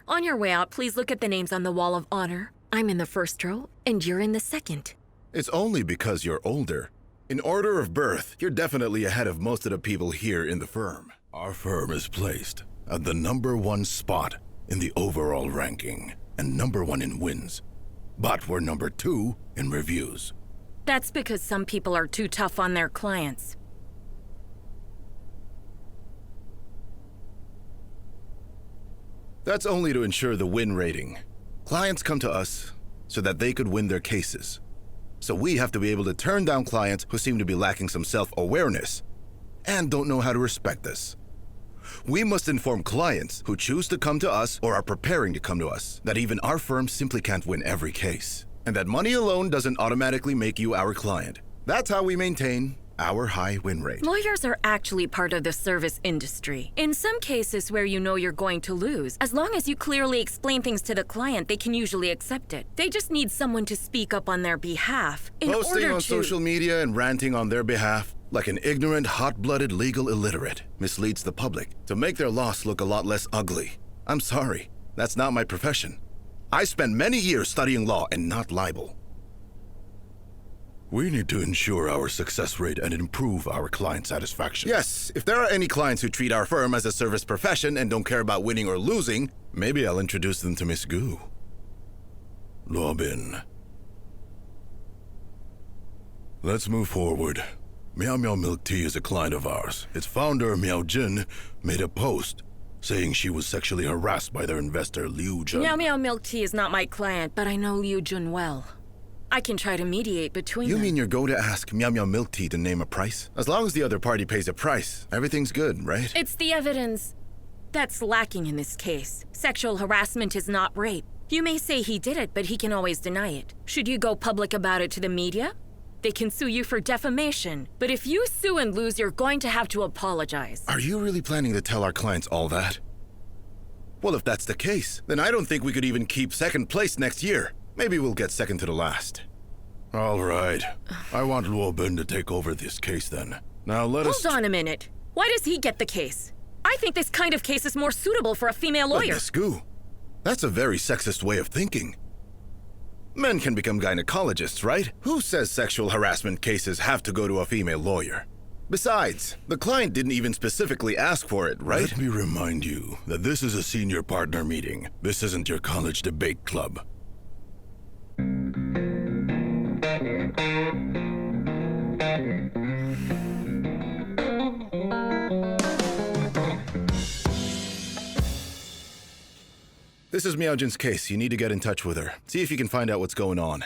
On your way out, please look at the names on the wall of honor. I'm in the first row, and you're in the second. It's only because you're older. In order of birth, you're definitely ahead of most of the people here in the firm. Our firm is placed at the #1 spot in the overall ranking and #1 in wins. But we're #2 in reviews. That's because some people are too tough on their clients. That's only to ensure the win rating. Clients come to us so that they could win their cases. So we have to be able to turn down clients who seem to be lacking some self-awareness and don't know how to respect this. We must inform clients who choose to come to us or are preparing to come to us that even our firm simply can't win every case, and that money alone doesn't automatically make you our client. That's how we maintain our high win rate. Lawyers are actually part of the service industry. In some cases where you know you're going to lose, as long as you clearly explain things to the client, they can usually accept it. They just need someone to speak up on their behalf. Posting on social media and ranting on their behalf, like an ignorant, hot-blooded legal illiterate, misleads the public to make their loss look a lot less ugly. I'm sorry, that's not my profession. I spent many years studying law and not libel. We need to ensure our success rate and improve our client satisfaction. Yes, if there are any clients who treat our firm as a service profession and don't care about winning or losing, maybe I'll introduce them to Miss Gu. Luo Bing. Let's move forward. Meow Meow Milk Tea is a client of ours. Its founder, Miao Jin, made a post saying she was sexually harassed by their investor, Liu Jun. Meow Meow Milk Tea is not my client, but I know Liu Jun well. I can try to mediate between them. You mean you're going to ask Meow Meow Milk Tea to name a price? As long as the other party pays a price, everything's good, right? It's the evidence that's lacking in this case. Sexual harassment is not rape. You may say he did it, but he can always deny it. Should you go public about it to the media? They can sue you for defamation. But if you sue and lose, you're going to have to apologize. Are you really planning to tell our clients all that? Well, if that's the case, then I don't think we could even keep second place next year. Maybe we'll get second to the last. All right. I want Luo Bing to take over this case then. Now let us... Hold on a minute. Why does he get the case? I think this kind of case is more suitable for a female lawyer. But Miss Gu, that's a very sexist way of thinking. Men can become gynecologists, right? Who says sexual harassment cases have to go to a female lawyer? Besides, the client didn't even specifically ask for it, right? Let me remind you that this is a senior partner meeting. This isn't your college debate club. This is Miao Jin's case. You need to get in touch with her. See if you can find out what's going on.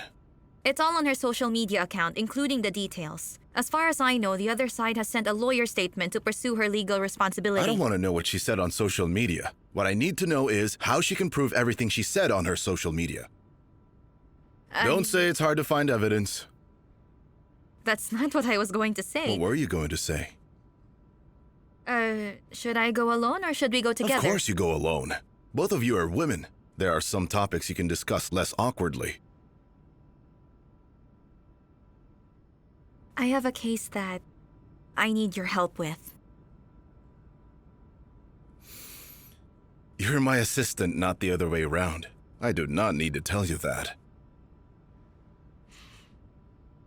It's all on her social media account, including the details. As far as I know, the other side has sent a lawyer statement to pursue her legal responsibility. I don't want to know what she said on social media. What I need to know is how she can prove everything she said on her social media. Don't say it's hard to find evidence. That's not what I was going to say. What were you going to say? Should I go alone or should we go together? Of course you go alone. Both of you are women. There are some topics you can discuss less awkwardly. I have a case that I need your help with. You're my assistant, not the other way around. I do not need to tell you that.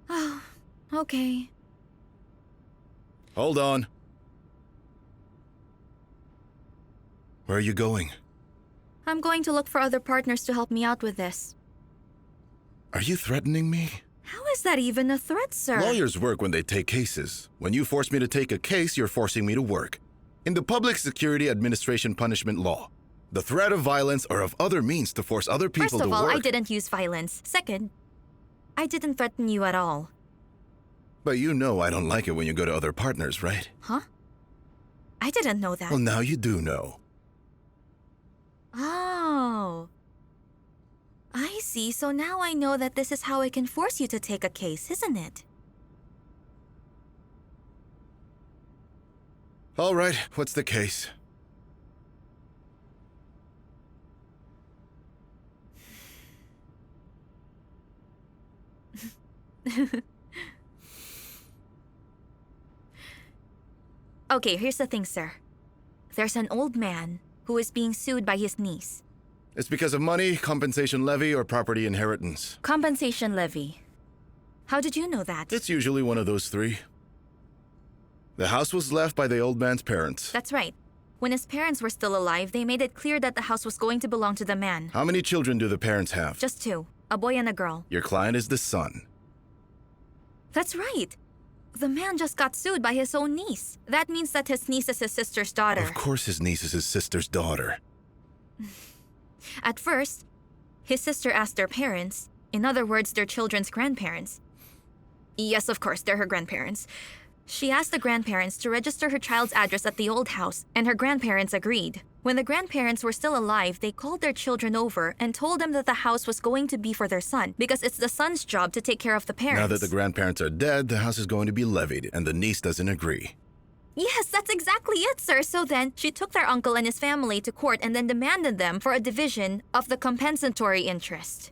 Oh, okay. Hold on. Where are you going? I'm going to look for other partners to help me out with this. Are you threatening me? How is that even a threat, sir? Lawyers work when they take cases. When you force me to take a case, you're forcing me to work. In the Public Security Administration punishment law, the threat of violence or of other means to force other people to work... First of all, I didn't use violence. Second, I didn't threaten you at all. But you know I don't like it when you go to other partners, right? Huh? I didn't know that. Well, now you do know. Oh. I see. So now I know that this is how I can force you to take a case, isn't it? All right, what's the case? Okay, here's the thing, sir. There's an old man who is being sued by his niece. It's because of money, compensation levy, or property inheritance. Compensation levy. How did you know that? It's usually one of those three. The house was left by the old man's parents. That's right. When his parents were still alive, they made it clear that the house was going to belong to the man. How many children do the parents have? Just 2. A boy and a girl. Your client is the son. That's right. The man just got sued by his own niece. That means that his niece is his sister's daughter. Of course his niece is his sister's daughter. At first, his sister asked their parents, in other words, their children's grandparents. Yes, of course, they're her grandparents. She asked the grandparents to register her child's address at the old house, and her grandparents agreed. When the grandparents were still alive, they called their children over and told them that the house was going to be for their son, because it's the son's job to take care of the parents. Now that the grandparents are dead, the house is going to be levied, and the niece doesn't agree. Yes, that's exactly it, sir. So then, she took their uncle and his family to court and then demanded them for a division of the compensatory interest.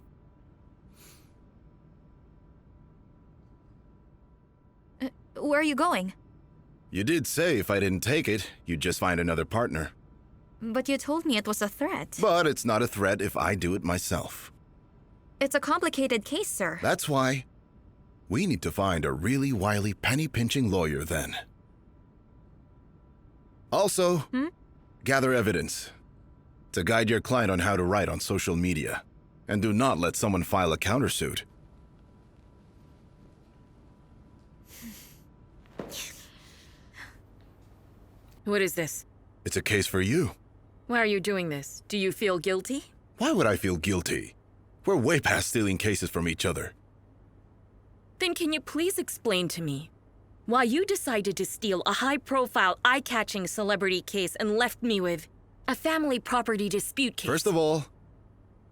Where are you going? You did say if I didn't take it, you'd just find another partner. But you told me it was a threat. But it's not a threat if I do it myself. It's a complicated case, sir. That's why we need to find a really wily, penny-pinching lawyer then. Also, gather evidence to guide your client on how to write on social media. And do not let someone file a countersuit. What is this? It's a case for you. Why are you doing this? Do you feel guilty? Why would I feel guilty? We're way past stealing cases from each other. Then can you please explain to me why you decided to steal a high-profile, eye-catching celebrity case and left me with a family property dispute case? First of all,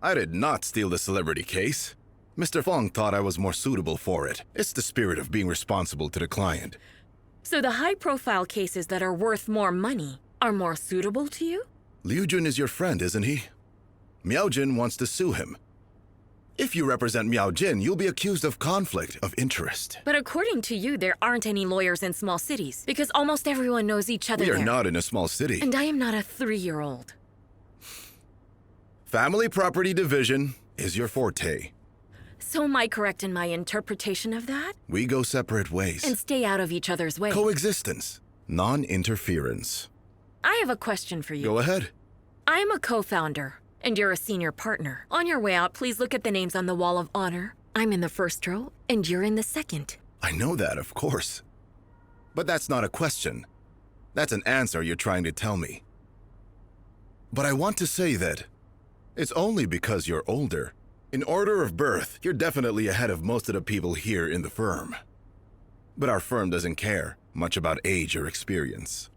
I did not steal the celebrity case. Mr. Fong thought I was more suitable for it. It's the spirit of being responsible to the client. So the high-profile cases that are worth more money are more suitable to you? Liu Jun is your friend, isn't he? Miao Jin wants to sue him. If you represent Miao Jin, you'll be accused of conflict of interest. But according to you, there aren't any lawyers in small cities, because almost everyone knows each other We are there. not in a small city. And I am not a 3-year-old. Family property division is your forte. So am I correct in my interpretation of that? We go separate ways. And stay out of each other's way. Coexistence, non-interference. I have a question for you. Go ahead. I am a co-founder, and you're a senior partner. On your way out, please look at the names on the wall of honor. I'm in the first row, and you're in the second. I know that, of course. But that's not a question. That's an answer you're trying to tell me. But I want to say that it's only because you're older. In order of birth, you're definitely ahead of most of the people here in the firm. But our firm doesn't care much about age or experience.